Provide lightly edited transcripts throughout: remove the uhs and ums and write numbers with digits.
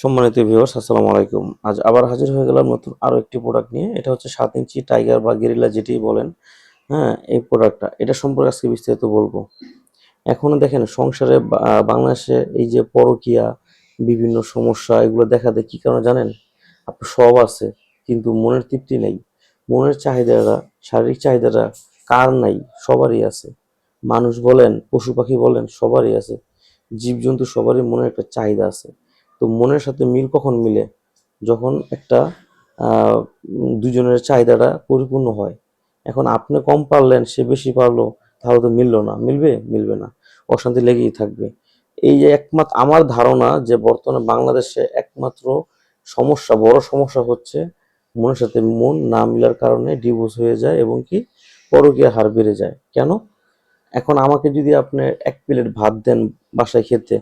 সম্মানিত ভিউয়ার্স, আসসালামু আলাইকুম। আজ আবার হাজির হয়ে গেলাম নতুন আরো একটি প্রোডাক্ট নিয়ে। এটা হচ্ছে 7 ইঞ্চি টাইগার বা গেরিলা যেটিই বলেন। হ্যাঁ, এই প্রোডাক্টটা এটা সম্পর্কে আজকে বিস্তারিত বলবো। এখনো দেখেন সংসারে বাংলাদেশে এই যে পরকীয়া বিভিন্ন সমস্যা এগুলো দেখা দেয় কি কারণে জানেন? আপনার সব আছে কিন্তু মনের তৃপ্তি নেই। মনের চাহিদাটা, শারীরিক চাহিদাটা কার নাই? সবারই আছে। মানুষ বলেন, পশু পাখি বলেন সবারই আছে। জীবজন্তু সবারই মনের একটা চাহিদা আছে। তো মনের সাথে মিল কখন মিলে? যখন একটা আহ, দুজনের চাহিদাটা পরিপূর্ণ হয়। এখন আপনি কম পারলেন, সে বেশি পারলো, তাহলে তো মিললো না। মিলবে? মিলবে না। অশান্তি লেগেই থাকবে। এই যে একমাত্র আমার ধারণা যে বর্তমানে বাংলাদেশে একমাত্র সমস্যা, বড় সমস্যা হচ্ছে মনের সাথে মন না মিলার কারণে ডিভোর্স হয়ে যায় এবং কি পরকীয়ার হার বেড়ে যায়। কেন? এখন আমাকে যদি আপনি এক প্লেট ভাত দেন বাসায় খেতে,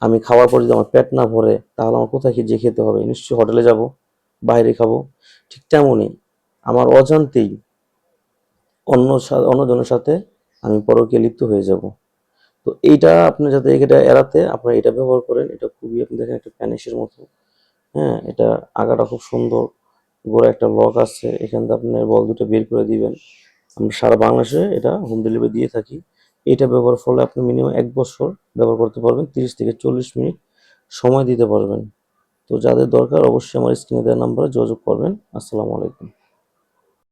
আমি খাওয়ার পর যদি আমার পেট না ভরে, তাহলে আমার কোথায় গিয়ে খেতে হবে? নিশ্চয়ই হোটেলে যাব, বাইরে খাবো। ঠিক তেমনই আমার অজান্তেই অন্যজনের সাথে আমি পরকীয়ায় লিপ্ত হয়ে যাব। তো এইটা আপনি যাতে এটা এড়াতে আপনারা এটা ব্যবহার করেন। এটা খুবই, আপনি দেখেন একটা প্যানিসের মতো। হ্যাঁ, এটা আগাটা খুব সুন্দর, গোড়া একটা লক আছে, এখান থেকে আপনি বল দুটো বের করে দিবেন। আমরা সারা বাংলাদেশে এটা হোম ডেলিভারি দিয়ে থাকি। এটা ব্যবহারের ফলে আপনি মিনিমাম 1 বছর ব্যবহার করতে পারবেন, 30 থেকে 40 মিনিট সময় দিতে পারবেন। তো যাদের দরকার অবশ্যই আমার স্ক্রিনে দেওয়া নাম্বারে যোগাযোগ করবেন। আসসালামু আলাইকুম।